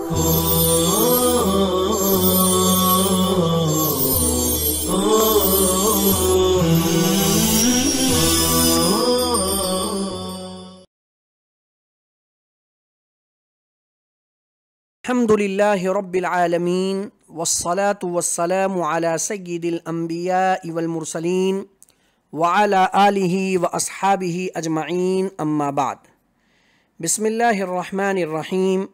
الحمدللہ رب العالمین والصلاة والسلام علی سید الانبیاء والمرسلین وعلی آلہ واصحابہ اجمعین اما بعد بسم اللہ الرحمن الرحیم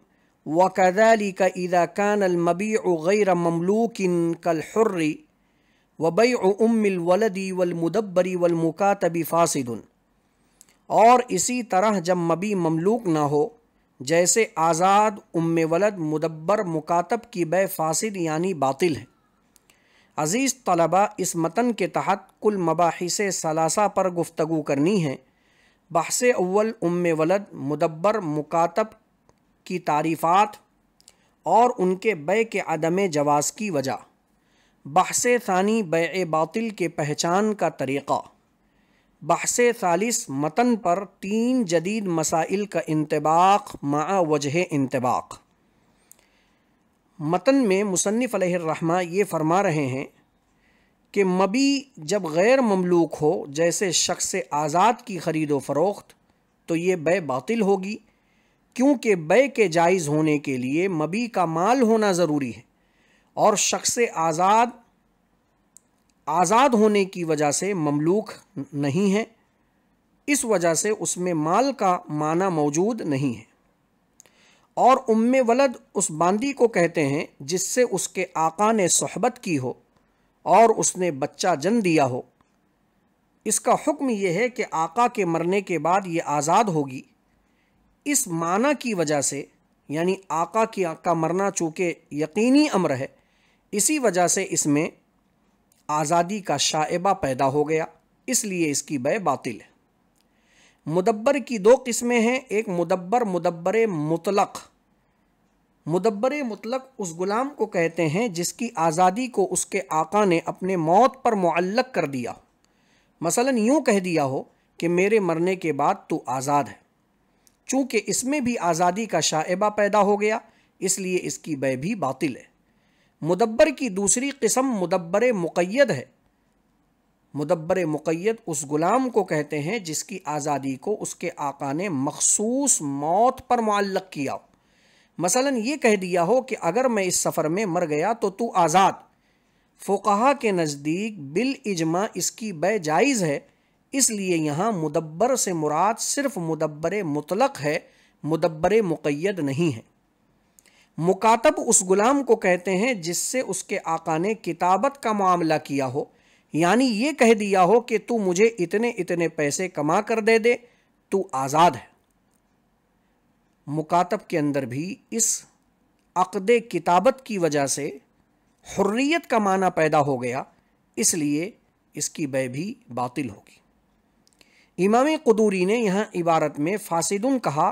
وَكَذَلِكَ إِذَا كَانَ الْمَبِيعُ غَيْرَ مَمْلُوكٍ كَالْحُرِّ وَبَيْعُ أُمِّ الْوَلَدِ وَالْمُدَبَّرِ وَالْمُكَاتَبِ فَاسِدٌ، اور اسی طرح جب مبی مملوک نہ ہو جیسے آزاد، ام ولد، مدبر، مکاتب کی بے فاسد یعنی باطل ہے۔ عزیز طلبہ، اس متن کے تحت کل مباحث ثلاثہ پر گفتگو کرنی ہے۔ بحث اول ام ولد، مدبر، مکاتب کی تعریفات اور ان کے بیع کے عدم جواز کی وجہ۔ بحث ثانی بیع باطل کے پہچان کا طریقہ۔ بحث ثالث متن پر 3 جدید مسائل کا انطباق مع وجہ انطباق۔ متن میں مصنف علیہ الرحمہ یہ فرما رہے ہیں کہ مبی جب غیر مملوک ہو جیسے شخص آزاد کی خرید و فروخت تو یہ بیع باطل ہوگی، کیونکہ بیع کے جائز ہونے کے لیے مبی کا مال ہونا ضروری ہے، اور شخص آزاد ہونے کی وجہ سے مملوک نہیں ہے، اس وجہ سے اس میں مال کا معنی موجود نہیں ہے۔ اور ام ولد اس باندی کو کہتے ہیں جس سے اس کے آقا نے صحبت کی ہو اور اس نے بچہ جن دیا ہو۔ اس کا حکم یہ ہے کہ آقا کے مرنے کے بعد یہ آزاد ہوگی۔ اس معنی کی وجہ سے، یعنی آقا کا مرنا چونکہ یقینی امر ہے، اسی وجہ سے اس میں آزادی کا شائبہ پیدا ہو گیا، اس لیے اس کی بیع باطل ہے۔ مدبر کی 2 قسمیں ہیں، ایک مدبر مطلق۔ مدبر مطلق اس غلام کو کہتے ہیں جس کی آزادی کو اس کے آقا نے اپنے موت پر معلق کر دیا، مثلا یوں کہہ دیا ہو کہ میرے مرنے کے بعد تو آزاد ہے۔ چونکہ اس میں بھی آزادی کا شائبہ پیدا ہو گیا، اس لیے اس کی بیع بھی باطل ہے۔ مدبر کی دوسری قسم مدبر مقید ہے۔ مدبر مقید اس غلام کو کہتے ہیں جس کی آزادی کو اس کے آقا نے مخصوص موت پر معلق کیا، مثلا یہ کہہ دیا ہو کہ اگر میں اس سفر میں مر گیا تو آزاد۔ فقہا کے نزدیک بالاجماع اس کی بیع جائز ہے، اس لیے یہاں مدبر سے مراد صرف مدبر مطلق ہے، مدبر مقید نہیں ہے۔ مکاتب اس غلام کو کہتے ہیں جس سے اس کے آقا نے کتابت کا معاملہ کیا ہو، یعنی یہ کہہ دیا ہو کہ تو مجھے اتنے پیسے کما کر دے، تو آزاد ہے۔ مکاتب کے اندر بھی اس عقد کتابت کی وجہ سے حریت کا معنی پیدا ہو گیا، اس لیے اس کی بیع بھی باطل ہوگی۔ امام قدوری نے یہاں عبارت میں فاسدن کہا،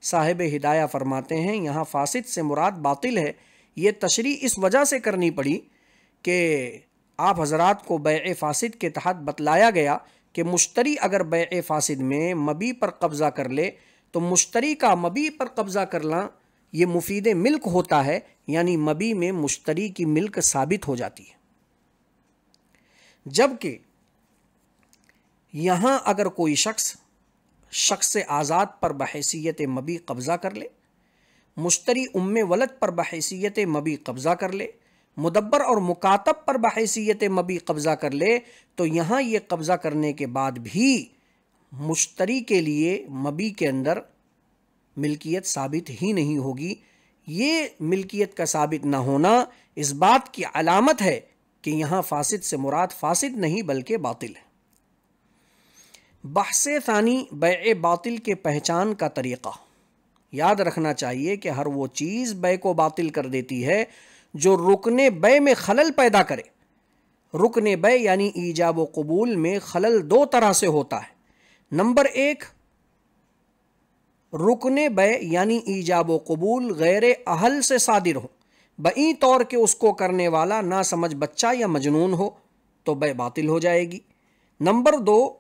صاحب ہدایہ فرماتے ہیں یہاں فاسد سے مراد باطل ہے۔ یہ تشریح اس وجہ سے کرنی پڑی کہ آپ حضرات کو بیع فاسد کے تحت بتلایا گیا کہ مشتری اگر بیع فاسد میں مبی پر قبضہ کر لے تو مشتری کا مبی پر قبضہ کرنا یہ مفید ملک ہوتا ہے، یعنی مبی میں مشتری کی ملک ثابت ہو جاتی ہے۔ جبکہ یہاں اگر کوئی شخص آزاد پر بحیثیت مبی قبضہ کر لے، مشتری ام ولد پر بحیثیت مبی قبضہ کر لے، مدبر اور مکاتب پر بحیثیت مبی قبضہ کر لے، تو یہاں یہ قبضہ کرنے کے بعد بھی مشتری کے لیے مبی کے اندر ملکیت ثابت ہی نہیں ہوگی۔ یہ ملکیت کا ثابت نہ ہونا اس بات کی علامت ہے کہ یہاں فاسد سے مراد فاسد نہیں بلکہ باطل ہے۔ بحث ثانی بیع باطل کے پہچان کا طریقہ۔ یاد رکھنا چاہیے کہ ہر وہ چیز بیع کو باطل کر دیتی ہے جو رکن بیع میں خلل پیدا کرے۔ رکن بیع یعنی ایجاب و قبول میں خلل 2 طرح سے ہوتا ہے۔ نمبر 1، رکن بیع یعنی ایجاب و قبول غیر اہل سے صادر ہو، بئی طور کہ اس کو کرنے والا نا سمجھ بچہ یا مجنون ہو تو بیع باطل ہو جائے گی۔ نمبر 2،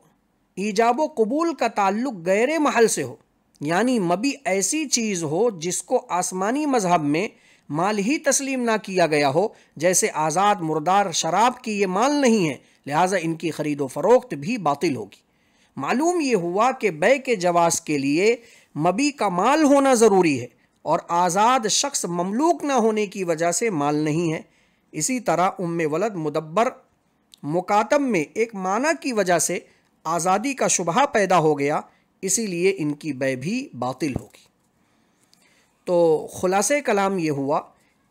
ایجاب و قبول کا تعلق غیر محل سے ہو، یعنی مبی ایسی چیز ہو جس کو آسمانی مذہب میں مال ہی تسلیم نہ کیا گیا ہو، جیسے آزاد مردار شراب کی یہ مال نہیں ہے، لہٰذا ان کی خرید و فروخت بھی باطل ہوگی۔ معلوم یہ ہوا کہ بیع کے جواز کے لیے مبی کا مال ہونا ضروری ہے اور آزاد شخص مملوک نہ ہونے کی وجہ سے مال نہیں ہے۔ اسی طرح ولد مدبر مکاتب میں ایک معنی کی وجہ سے آزادی کا شبہ پیدا ہو گیا، اسی لیے ان کی بیع بھی باطل ہوگی۔ تو خلاصہ کلام یہ ہوا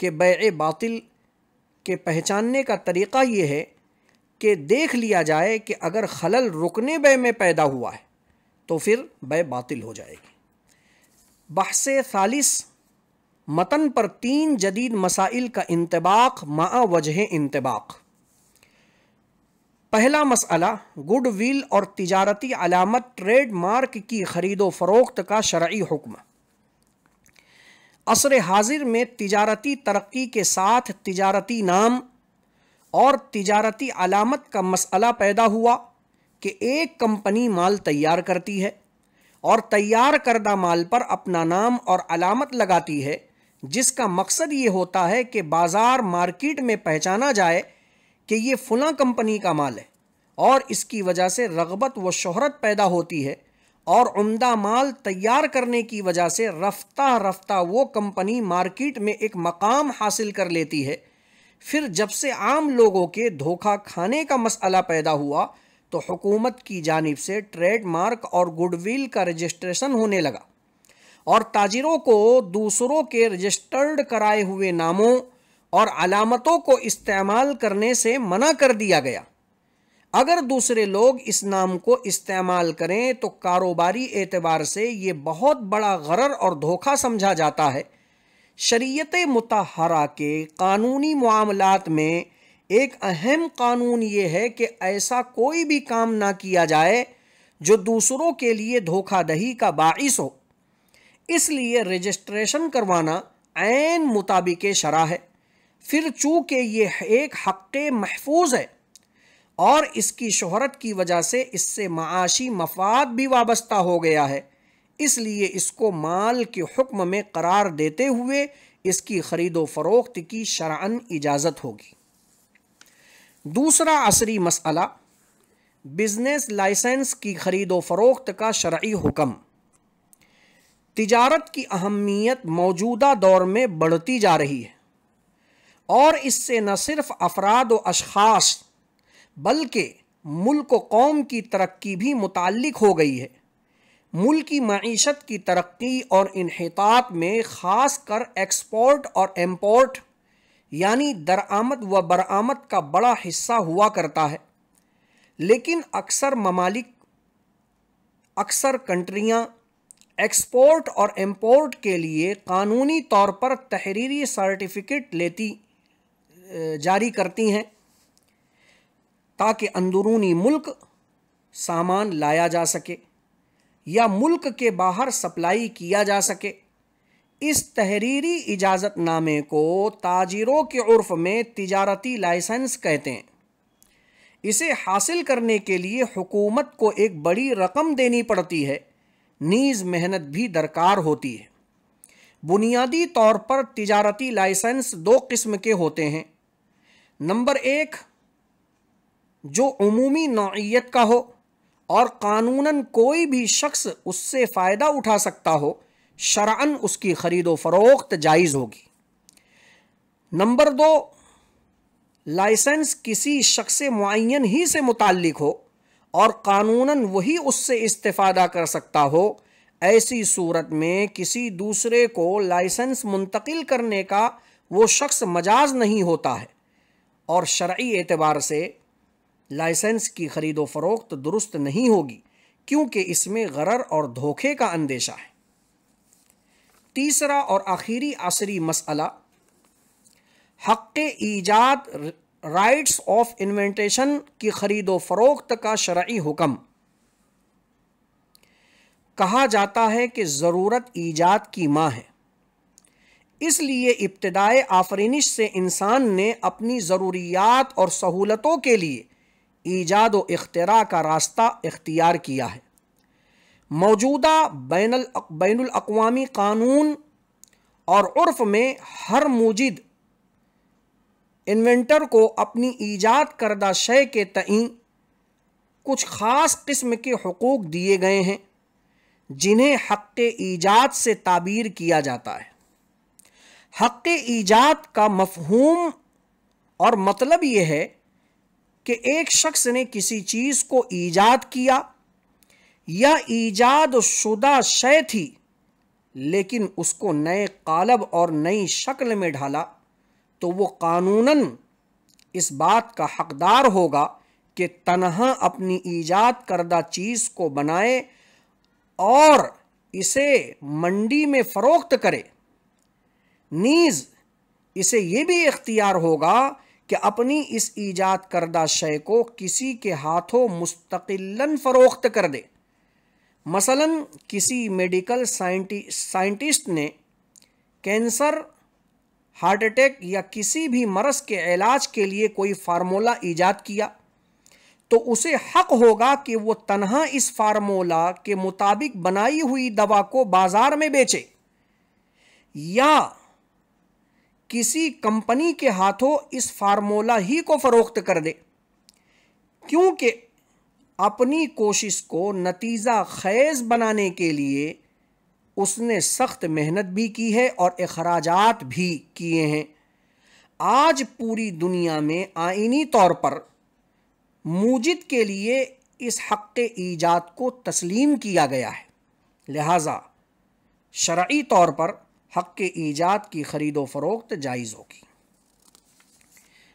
کہ بیع باطل کے پہچاننے کا طریقہ یہ ہے کہ دیکھ لیا جائے کہ اگر خلل رکن بیع میں پیدا ہوا ہے تو پھر بیع باطل ہو جائے گی۔ بحث ثالث، متن پر 3 جدید مسائل کا انطباق مع وجہ انطباق۔ پہلا مسئلہ، گڈ ول اور تجارتی علامت ٹریڈ مارک کی خرید و فروخت کا شرعی حکم۔ عصر حاضر میں تجارتی ترقی کے ساتھ تجارتی نام اور تجارتی علامت کا مسئلہ پیدا ہوا کہ ایک کمپنی مال تیار کرتی ہے اور تیار کردہ مال پر اپنا نام اور علامت لگاتی ہے، جس کا مقصد یہ ہوتا ہے کہ بازار مارکیٹ میں پہچانا جائے کہ یہ فلاں کمپنی کا مال ہے، اور اس کی وجہ سے رغبت و شہرت پیدا ہوتی ہے، اور عمدہ مال تیار کرنے کی وجہ سے رفتہ رفتہ وہ کمپنی مارکیٹ میں ایک مقام حاصل کر لیتی ہے۔ پھر جب سے عام لوگوں کے دھوکہ کھانے کا مسئلہ پیدا ہوا تو حکومت کی جانب سے ٹریڈ مارک اور گڈ ول کا رجسٹریشن ہونے لگا، اور تاجروں کو دوسروں کے رجسٹرڈ کرائے ہوئے ناموں اور علامتوں کو استعمال کرنے سے منع کر دیا گیا۔ اگر دوسرے لوگ اس نام کو استعمال کریں تو کاروباری اعتبار سے یہ بہت بڑا غرر اور دھوکہ سمجھا جاتا ہے۔ شریعت مطہرہ کے قانونی معاملات میں ایک اہم قانون یہ ہے کہ ایسا کوئی بھی کام نہ کیا جائے جو دوسروں کے لیے دھوکہ دہی کا باعث ہو۔ اس لیے رجسٹریشن کروانا عین مطابق شرع ہے۔ پھر چونکہ یہ ایک حق محفوظ ہے اور اس کی شہرت کی وجہ سے اس سے معاشی مفاد بھی وابستہ ہو گیا ہے، اس لیے اس کو مال کے حکم میں قرار دیتے ہوئے اس کی خرید و فروخت کی شرعاً اجازت ہوگی۔ دوسرا عصری مسئلہ، بزنس لائسنس کی خرید و فروخت کا شرعی حکم۔ تجارت کی اہمیت موجودہ دور میں بڑھتی جا رہی ہے، اور اس سے نہ صرف افراد و اشخاص بلکہ ملک و قوم کی ترقی بھی متعلق ہو گئی ہے۔ ملکی معیشت کی ترقی اور انحطاط میں خاص کر ایکسپورٹ اور امپورٹ یعنی درآمد و برآمد کا بڑا حصہ ہوا کرتا ہے، لیکن اکثر کنٹریاں ایکسپورٹ اور امپورٹ کے لیے قانونی طور پر تحریری سرٹیفکیٹ جاری کرتی ہیں تاکہ اندرونی ملک سامان لایا جا سکے یا ملک کے باہر سپلائی کیا جا سکے۔ اس تحریری اجازت نامے کو تاجروں کے عرف میں تجارتی لائسنس کہتے ہیں۔ اسے حاصل کرنے کے لیے حکومت کو ایک بڑی رقم دینی پڑتی ہے، نیز محنت بھی درکار ہوتی ہے۔ بنیادی طور پر تجارتی لائسنس 2 قسم کے ہوتے ہیں۔ نمبر 1، جو عمومی نوعیت کا ہو اور قانوناً کوئی بھی شخص اس سے فائدہ اٹھا سکتا ہو، شرعاً اس کی خرید و فروخت جائز ہوگی۔ نمبر 2، لائسنس کسی شخص معین ہی سے متعلق ہو اور قانوناً وہی اس سے استفادہ کر سکتا ہو، ایسی صورت میں کسی دوسرے کو لائسنس منتقل کرنے کا وہ شخص مجاز نہیں ہوتا ہے، اور شرعی اعتبار سے لائسنس کی خرید و فروخت درست نہیں ہوگی، کیونکہ اس میں غرر اور دھوکے کا اندیشہ ہے۔ تیسرا اور آخری عصری مسئلہ، حق ایجاد رائٹس آف انوینٹیشن کی خرید و فروخت کا شرعی حکم۔ کہا جاتا ہے کہ ضرورت ایجاد کی ماں ہے، اس لیے ابتدائے آفرینش سے انسان نے اپنی ضروریات اور سہولتوں کے لیے ایجاد و اختراع کا راستہ اختیار کیا ہے۔ موجودہ بین الاقوامی قانون اور عرف میں ہر موجد انوینٹر کو اپنی ایجاد کردہ شے کے تئیں کچھ خاص قسم کے حقوق دیے گئے ہیں جنہیں حق ایجاد سے تعبیر کیا جاتا ہے۔ حق ایجاد کا مفہوم اور مطلب یہ ہے کہ ایک شخص نے کسی چیز کو ایجاد کیا یا ایجاد شدہ شے تھی لیکن اس کو نئے قالب اور نئی شکل میں ڈھالا تو وہ قانوناً اس بات کا حقدار ہوگا کہ تنہا اپنی ایجاد کردہ چیز کو بنائے اور اسے منڈی میں فروخت کرے، نیز اسے یہ بھی اختیار ہوگا کہ اپنی اس ایجاد کردہ شے کو کسی کے ہاتھوں مستقلاً فروخت کر دے۔ مثلاً کسی میڈیکل سائنٹسٹ نے کینسر، ہارٹ اٹیک یا کسی بھی مرض کے علاج کے لیے کوئی فارمولہ ایجاد کیا تو اسے حق ہوگا کہ وہ تنہا اس فارمولہ کے مطابق بنائی ہوئی دوا کو بازار میں بیچے یا کسی کمپنی کے ہاتھوں اس فارمولہ ہی کو فروخت کر دے، کیونکہ اپنی کوشش کو نتیجہ خیز بنانے کے لیے اس نے سخت محنت بھی کی ہے اور اخراجات بھی کیے ہیں۔ آج پوری دنیا میں آئینی طور پر موجد کے لیے اس حق ایجاد کو تسلیم کیا گیا ہے، لہذا شرعی طور پر حق ایجاد کی خرید و فروخت جائز ہوگی۔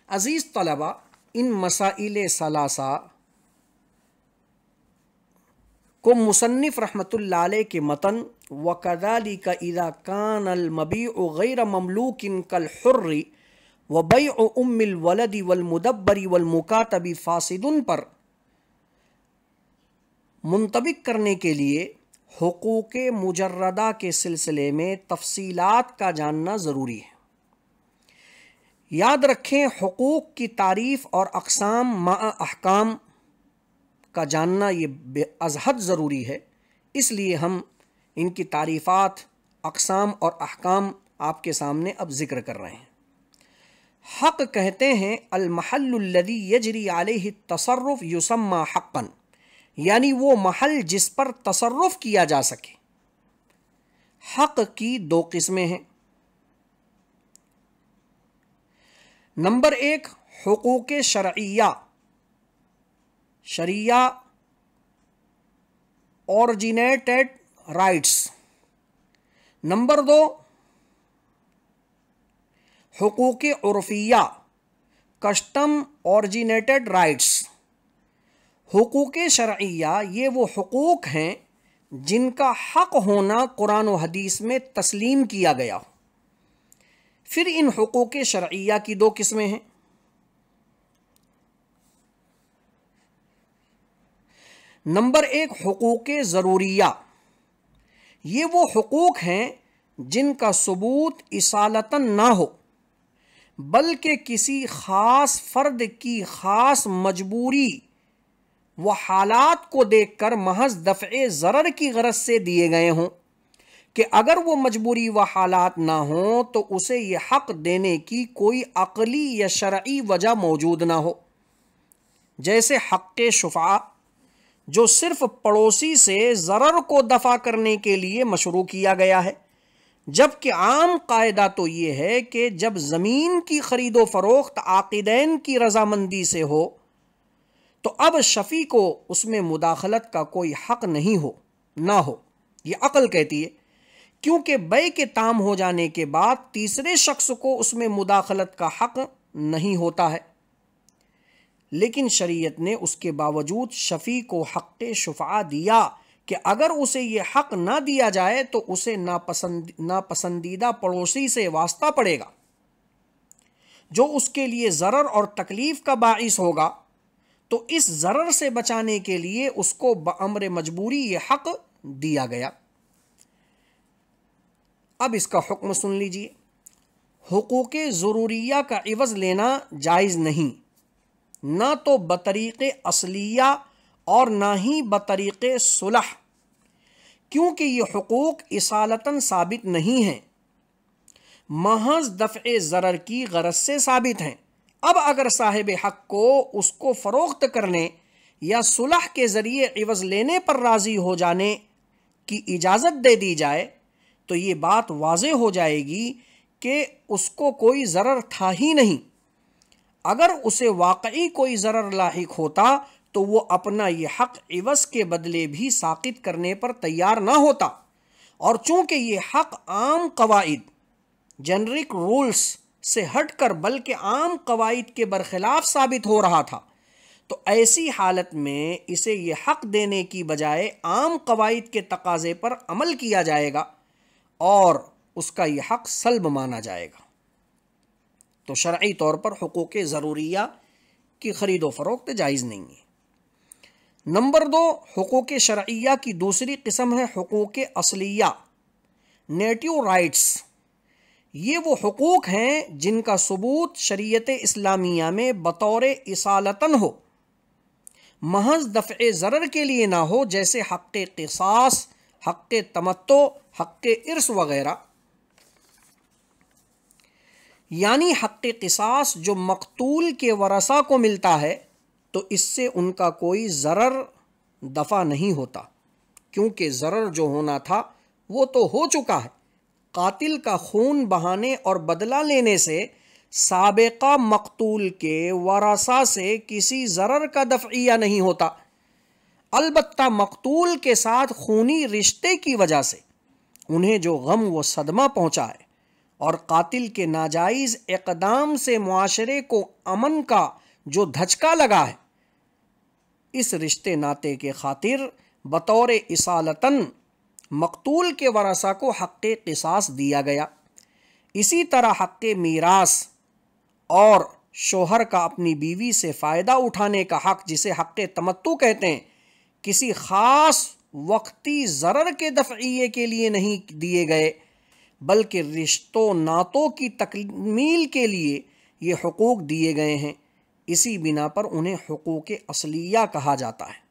عزیز طلبہ، ان مسائل ثلاثہ کو مصنف رحمۃ اللہ علیہ کے متن وَكَذَلِكَ إِذَا كَانَ الْمَبِيعُ غَيْرَ مَمْلُوكٍ كَالْحُرِّ وَبَيْعُ أُمِّ الْوَلَدِ وَالْمُدَبَّرِ وَالْمُكَاتَبِ فاسد پر منطبق کرنے کے لیے حقوق مجردہ کے سلسلے میں تفصیلات کا جاننا ضروری ہے۔ یاد رکھیں، حقوق کی تعریف اور اقسام مع احکام کا جاننا یہ بے از حد ضروری ہے، اس لیے ہم ان کی تعریفات، اقسام اور احکام آپ کے سامنے اب ذکر کر رہے ہیں۔ حق کہتے ہیں المحل الذی یجری علیہ التصرف یسمى حقا، یعنی وہ محل جس پر تصرف کیا جا سکے۔ حق کی دو قسمیں ہیں۔ نمبر 1، حقوق شرعیہ، شریعہ اوریجنیٹڈ رائٹس۔ نمبر 2، حقوق عرفیہ، کسٹم اوریجنیٹڈ رائٹس۔ حقوق شرعیہ یہ وہ حقوق ہیں جن کا حق ہونا قرآن و حدیث میں تسلیم کیا گیا ہو۔ پھر ان حقوق شرعیہ کی دو قسمیں ہیں۔ نمبر 1، حقوق ضروریہ، یہ وہ حقوق ہیں جن کا ثبوت اصالتاً نہ ہو بلکہ کسی خاص فرد کی خاص مجبوری و حالات کو دیکھ کر محض دفع ضرر کی غرض سے دیے گئے ہوں کہ اگر وہ مجبوری و حالات نہ ہوں تو اسے یہ حق دینے کی کوئی عقلی یا شرعی وجہ موجود نہ ہو، جیسے حق شفاعہ جو صرف پڑوسی سے ضرر کو دفع کرنے کے لیے مشروع کیا گیا ہے، جبکہ عام قاعدہ تو یہ ہے کہ جب زمین کی خرید و فروخت عاقدین کی رضامندی سے ہو تو اب شفیع کو اس میں مداخلت کا کوئی حق نہ ہو، یہ عقل کہتی ہے، کیونکہ بیع کے تام ہو جانے کے بعد تیسرے شخص کو اس میں مداخلت کا حق نہیں ہوتا ہے، لیکن شریعت نے اس کے باوجود شفیع کو حق شفاعہ دیا کہ اگر اسے یہ حق نہ دیا جائے تو اسے ناپسندیدہ پڑوسی سے واسطہ پڑے گا جو اس کے لیے ضرر اور تکلیف کا باعث ہوگا، تو اس ضرر سے بچانے کے لیے اس کو بامر مجبوری یہ حق دیا گیا۔ اب اس کا حکم سن لیجئے۔ حقوق ضروریہ کا عوض لینا جائز نہیں، نہ تو بطریق اصلیہ اور نہ ہی بطریق صلح، کیونکہ یہ حقوق اصالتاً ثابت نہیں ہیں، محض دفع ضرر کی غرض سے ثابت ہیں۔ اب اگر صاحب حق کو اس کو فروخت کرنے یا صلح کے ذریعے عوض لینے پر راضی ہو جانے کی اجازت دے دی جائے تو یہ بات واضح ہو جائے گی کہ اس کو کوئی ضرر تھا ہی نہیں۔ اگر اسے واقعی کوئی ضرر لاحق ہوتا تو وہ اپنا یہ حق عوض کے بدلے بھی ساقط کرنے پر تیار نہ ہوتا، اور چونکہ یہ حق عام قواعد جنرک رولز سے ہٹ کر بلکہ عام قواعد کے برخلاف ثابت ہو رہا تھا، تو ایسی حالت میں اسے یہ حق دینے کی بجائے عام قواعد کے تقاضے پر عمل کیا جائے گا اور اس کا یہ حق سلب مانا جائے گا۔ تو شرعی طور پر حقوق ضروریہ کی خرید و فروخت جائز نہیں ہے۔ نمبر 2، حقوق شرعیہ کی دوسری قسم ہے حقوق اصلیہ، نیٹیو رائٹس۔ یہ وہ حقوق ہیں جن کا ثبوت شریعت اسلامیہ میں بطور اصالتاً ہو، محض دفع ضرر کے لیے نہ ہو، جیسے حق قصاص، حق تمتع، حق ارث وغیرہ۔ یعنی حق قصاص جو مقتول کے ورثہ کو ملتا ہے تو اس سے ان کا کوئی ضرر دفع نہیں ہوتا، کیونکہ ضرر جو ہونا تھا وہ تو ہو چکا ہے۔ قاتل کا خون بہانے اور بدلہ لینے سے سابقہ مقتول کے ورثہ سے کسی ضرر کا دفعیہ نہیں ہوتا، البتہ مقتول کے ساتھ خونی رشتے کی وجہ سے انہیں جو غم و صدمہ پہنچا ہے اور قاتل کے ناجائز اقدام سے معاشرے کو امن کا جو دھچکا لگا ہے، اس رشتے ناطے کے خاطر بطور اصالتاً مقتول کے ورثہ کو حق قصاص دیا گیا۔ اسی طرح حق میراث اور شوہر کا اپنی بیوی سے فائدہ اٹھانے کا حق، جسے حق تمتع کہتے ہیں، کسی خاص وقتی ضرر کے دفعیے کے لیے نہیں دیے گئے، بلکہ رشتوں ناتوں کی تکمیل کے لیے یہ حقوق دیے گئے ہیں۔ اسی بنا پر انہیں حقوق اصلیہ کہا جاتا ہے۔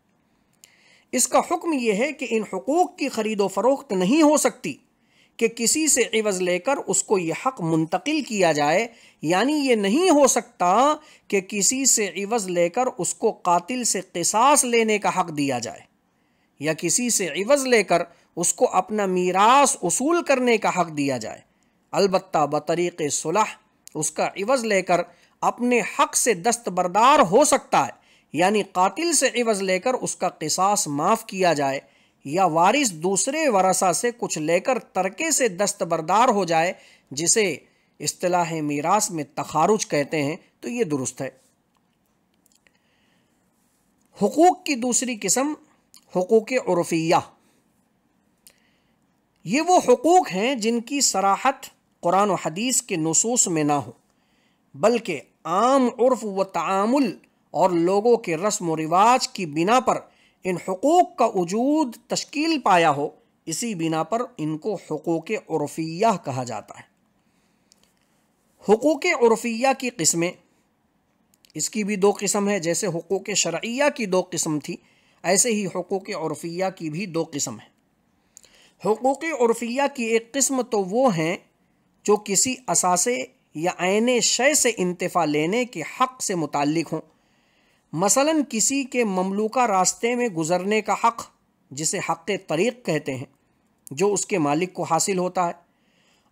اس کا حکم یہ ہے کہ ان حقوق کی خرید و فروخت نہیں ہو سکتی کہ کسی سے عوض لے کر اس کو یہ حق منتقل کیا جائے، یعنی یہ نہیں ہو سکتا کہ کسی سے عوض لے کر اس کو قاتل سے قصاص لینے کا حق دیا جائے، یا کسی سے عوض لے کر اس کو اپنا میراث اصول کرنے کا حق دیا جائے۔ البتہ بطریق صلح اس کا عوض لے کر اپنے حق سے دستبردار ہو سکتا ہے، یعنی قاتل سے عوض لے کر اس کا قصاص معاف کیا جائے، یا وارث دوسرے ورثہ سے کچھ لے کر ترکے سے دستبردار ہو جائے، جسے اصطلاح میراث میں تخارج کہتے ہیں، تو یہ درست ہے۔ حقوق کی دوسری قسم حقوق عرفیہ۔ یہ وہ حقوق ہیں جن کی صراحت قرآن و حدیث کے نصوص میں نہ ہو، بلکہ عام عرف و تعامل اور لوگوں کے رسم و رواج کی بنا پر ان حقوق کا وجود تشکیل پایا ہو۔ اسی بنا پر ان کو حقوق عرفیہ کہا جاتا ہے۔ حقوق عرفیہ کی قسمیں، اس کی بھی دو قسم ہے، جیسے حقوق شرعیہ کی دو قسم تھی، ایسے ہی حقوق عرفیہ کی بھی دو قسم ہیں۔ حقوق عرفیہ کی ایک قسم تو وہ ہیں جو کسی اثاثے یا عین شے سے انتفاع لینے کے حق سے متعلق ہوں، مثلا کسی کے مملوکہ راستے میں گزرنے کا حق، جسے حق طریق کہتے ہیں، جو اس کے مالک کو حاصل ہوتا ہے،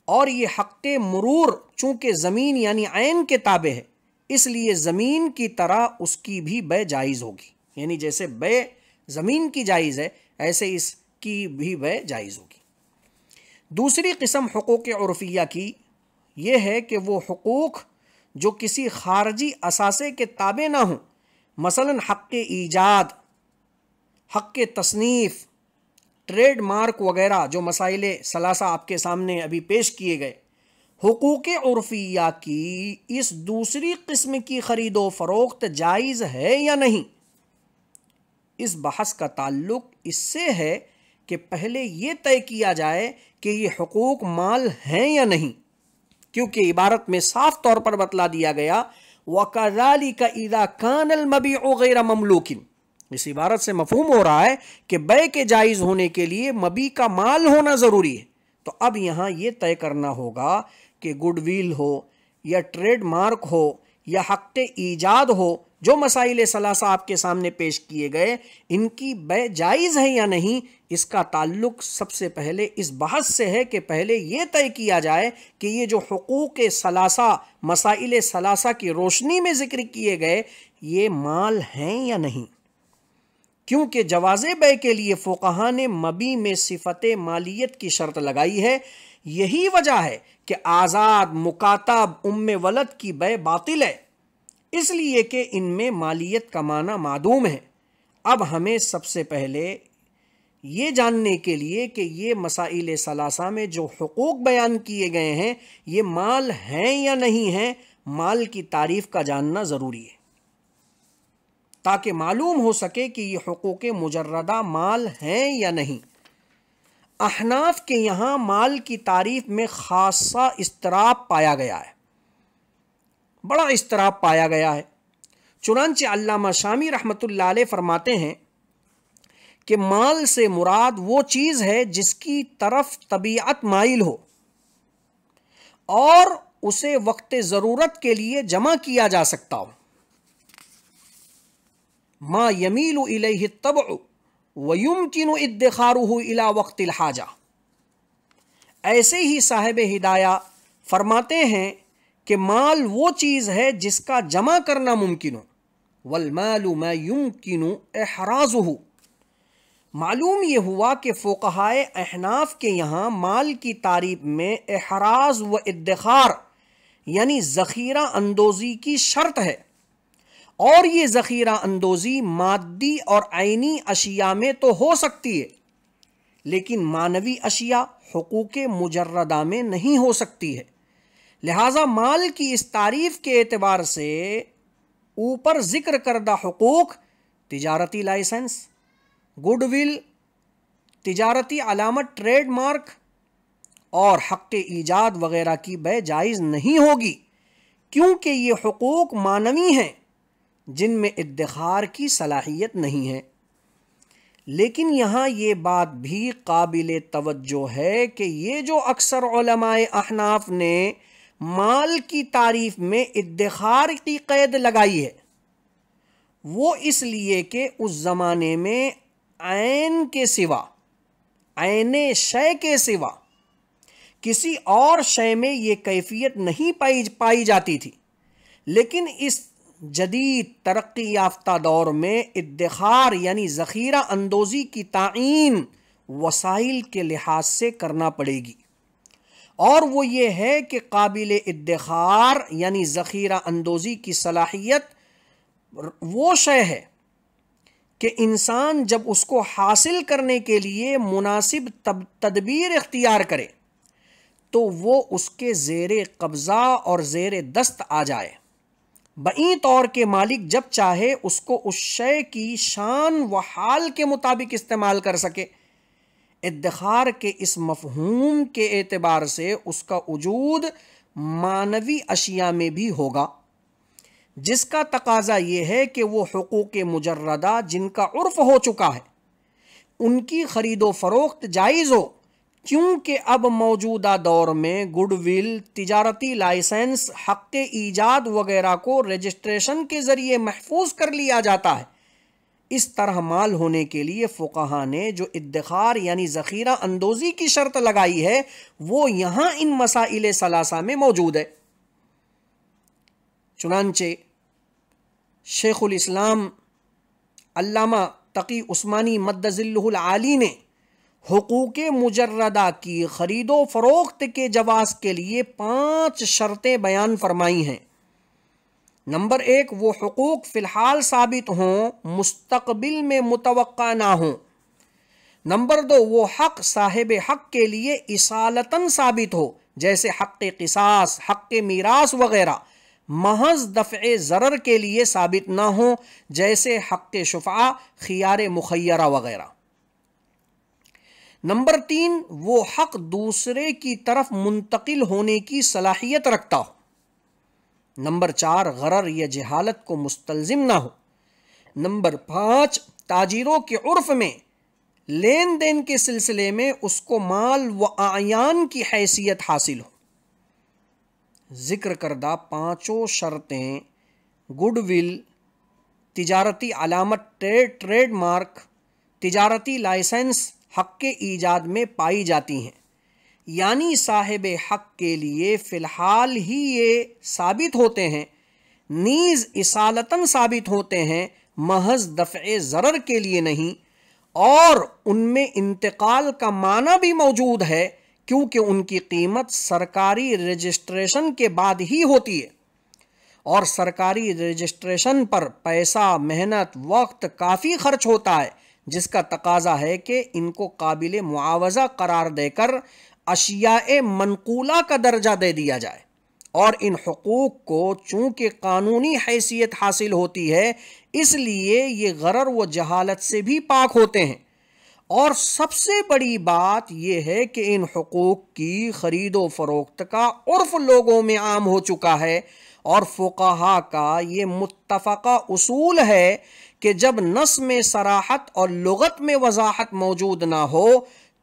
اور یہ حق مرور چونکہ زمین یعنی عین کے تابع ہے، اس لیے زمین کی طرح اس کی بھی بے جائز ہوگی، یعنی جیسے بے زمین کی جائز ہے ایسے اس کی بھی بے جائز ہوگی۔ دوسری قسم حقوق عرفیہ کی یہ ہے کہ وہ حقوق جو کسی خارجی اثاثے کے تابع نہ ہوں، مثلا حق ایجاد، حق تصنیف، ٹریڈ مارک وغیرہ، جو مسائل ثلاثہ آپ کے سامنے ابھی پیش کیے گئے۔ حقوق عرفیہ کی اس دوسری قسم کی خرید و فروخت جائز ہے یا نہیں، اس بحث کا تعلق اس سے ہے کہ پہلے یہ طے کیا جائے کہ یہ حقوق مال ہیں یا نہیں، کیونکہ عبارت میں صاف طور پر بتلا دیا گیا وَكَذَلِكَ إِذَا كَانَ الْمَبِيعُ غَيْرَ مَمْلُوكٍ، اس عبارت سے مفہوم ہو رہا ہے کہ بے کے جائز ہونے کے لیے مبی کا مال ہونا ضروری ہے۔ تو اب یہاں یہ طے کرنا ہوگا کہ گڈ ویل ہو یا ٹریڈ مارک ہو یا حق ایجاد ہو، جو مسائل ثلاثہ آپ کے سامنے پیش کیے گئے، ان کی بے جائز ہے یا نہیں، اس کا تعلق سب سے پہلے اس بحث سے ہے کہ پہلے یہ طے کیا جائے کہ یہ جو حقوق ثلاثہ، مسائل ثلاثہ کی روشنی میں ذکر کیے گئے، یہ مال ہیں یا نہیں۔ کیونکہ جواز بے کے لیے فقہا نے مبی میں صفت مالیت کی شرط لگائی ہے۔ یہی وجہ ہے کہ آزاد، مکاتب، ام ولد کی بے باطل ہے، اس لیے کہ ان میں مالیت کا معنی معدوم ہے۔ اب ہمیں سب سے پہلے یہ جاننے کے لیے کہ یہ مسائل ثلاثہ میں جو حقوق بیان کیے گئے ہیں یہ مال ہیں یا نہیں ہیں، مال کی تعریف کا جاننا ضروری ہے، تاکہ معلوم ہو سکے کہ یہ حقوق مجردہ مال ہیں یا نہیں۔ احناف کے یہاں مال کی تعریف میں خاصا اضطراب پایا گیا ہے، بڑا اضطراب پایا گیا ہے۔ چنانچہ علامہ شامی رحمۃ اللہ علیہ فرماتے ہیں کہ مال سے مراد وہ چیز ہے جس کی طرف طبیعت مائل ہو اور اسے وقت ضرورت کے لیے جمع کیا جا سکتا ہو۔ ما یمیل الیہ الطبع ویمکن ادخارہ الی وقت الحاجہ۔ ایسے ہی صاحب ہدایہ فرماتے ہیں کہ مال وہ چیز ہے جس کا جمع کرنا ممکن ہو، والمال ما یمکن احرازہ۔ معلوم یہ ہوا کہ فقہائے احناف کے یہاں مال کی تعریف میں احراز و ادخار یعنی ذخیرہ اندوزی کی شرط ہے، اور یہ ذخیرہ اندوزی مادی اور عینی اشیاء میں تو ہو سکتی ہے، لیکن معنوی اشیاء، حقوق مجردہ میں نہیں ہو سکتی ہے۔ لہٰذا مال کی اس تعریف کے اعتبار سے اوپر ذکر کردہ حقوق، تجارتی لائسنس، گڈ ول، تجارتی علامت ٹریڈ مارک اور حق ایجاد وغیرہ کی بے جائز نہیں ہوگی، کیونکہ یہ حقوق معنوی ہیں جن میں ادخار کی صلاحیت نہیں ہے۔ لیکن یہاں یہ بات بھی قابل توجہ ہے کہ یہ جو اکثر علماء احناف نے مال کی تعریف میں ادخار کی قید لگائی ہے، وہ اس لیے کہ اس زمانے میں عین کے سوا، عین شے کے سوا کسی اور شے میں یہ کیفیت نہیں پائی جاتی تھی۔ لیکن اس جدید ترقی یافتہ دور میں ادخار یعنی ذخیرہ اندوزی کی تعین وسائل کے لحاظ سے کرنا پڑے گی، اور وہ یہ ہے کہ قابل ادخار یعنی ذخیرہ اندوزی کی صلاحیت وہ شے ہے کہ انسان جب اس کو حاصل کرنے کے لیے مناسب تدبیر اختیار کرے تو وہ اس کے زیر قبضہ اور زیر دست آ جائے، بئیں طور کے مالک جب چاہے اس کو اس شے کی شان و حال کے مطابق استعمال کر سکے۔ ادخار کے اس مفہوم کے اعتبار سے اس کا وجود معنوی اشیاء میں بھی ہوگا، جس کا تقاضا یہ ہے کہ وہ حقوق مجردہ جن کا عرف ہو چکا ہے ان کی خرید و فروخت جائز ہو، کیونکہ اب موجودہ دور میں گڈ ول، تجارتی لائسنس، حق ایجاد وغیرہ کو رجسٹریشن کے ذریعے محفوظ کر لیا جاتا ہے۔ اس طرح مال ہونے کے لیے فقہا نے جو ادخار یعنی ذخیرہ اندوزی کی شرط لگائی ہے وہ یہاں ان مسائل ثلاثہ میں موجود ہے۔ چنانچہ شیخ الاسلام علامہ تقی عثمانی مد ظلہ العالی نے حقوق مجردہ کی خرید و فروخت کے جواز کے لیے 5 شرطیں بیان فرمائی ہیں۔ نمبر 1، وہ حقوق فی الحال ثابت ہوں، مستقبل میں متوقع نہ ہوں۔ نمبر 2، وہ حق صاحب حق کے لیے اصالتاً ثابت ہو، جیسے حق قصاص، حق میراث وغیرہ، محض دفع ضرر کے لیے ثابت نہ ہوں، جیسے حق شفعہ، خیار مخیرہ وغیرہ۔ نمبر 3، وہ حق دوسرے کی طرف منتقل ہونے کی صلاحیت رکھتا ہو۔ نمبر 4، غرر یا جہالت کو مستلزم نہ ہو۔ نمبر 5، تاجروں کے عرف میں لین دین کے سلسلے میں اس کو مال و اعیان کی حیثیت حاصل ہو۔ ذکر کردہ پانچوں شرطیں گڈ ول، تجارتی علامت ٹریڈ مارک، تجارتی لائسنس حق کے ایجاد میں پائی جاتی ہیں، یعنی صاحب حق کے لیے فی الحال ہی یہ ثابت ہوتے ہیں، نیز اصالتاً ثابت ہوتے ہیں، محض دفع ضرر کے لیے نہیں، اور ان میں انتقال کا معنی بھی موجود ہے کیونکہ ان کی قیمت سرکاری رجسٹریشن کے بعد ہی ہوتی ہے، اور سرکاری رجسٹریشن پر پیسہ، محنت، وقت کافی خرچ ہوتا ہے، جس کا تقاضا ہے کہ ان کو قابل معاوضہ قرار دے کر اشیاء منقولہ کا درجہ دے دیا جائے، اور ان حقوق کو چونکہ قانونی حیثیت حاصل ہوتی ہے اس لیے یہ غرر و جہالت سے بھی پاک ہوتے ہیں۔ اور سب سے بڑی بات یہ ہے کہ ان حقوق کی خرید و فروخت کا عرف لوگوں میں عام ہو چکا ہے، اور فقہا کا یہ متفقہ اصول ہے کہ جب نص میں صراحت اور لغت میں وضاحت موجود نہ ہو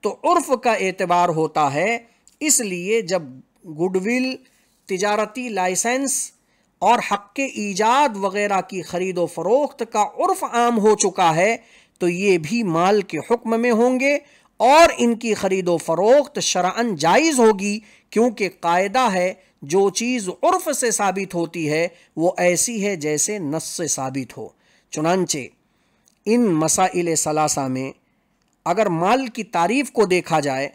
تو عرف کا اعتبار ہوتا ہے۔ اس لیے جب گڈ ول، تجارتی لائسنس اور حق ایجاد وغیرہ کی خرید و فروخت کا عرف عام ہو چکا ہے تو یہ بھی مال کے حکم میں ہوں گے، اور ان کی خرید و فروخت شرعاً جائز ہوگی، کیونکہ قاعدہ ہے جو چیز عرف سے ثابت ہوتی ہے وہ ایسی ہے جیسے نص سے ثابت ہو۔ چنانچہ ان مسائل ثلاثہ میں اگر مال کی تعریف کو دیکھا جائے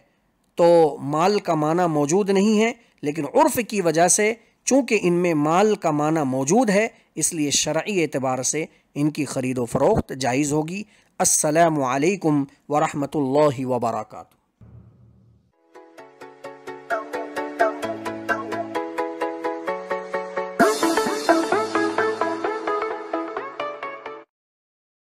تو مال کا معنی موجود نہیں ہے، لیکن عرف کی وجہ سے چونکہ ان میں مال کا معنی موجود ہے اس لیے شرعی اعتبار سے ان کی خرید و فروخت جائز ہوگی۔ السلام علیکم ورحمۃ اللہ وبرکاتہ۔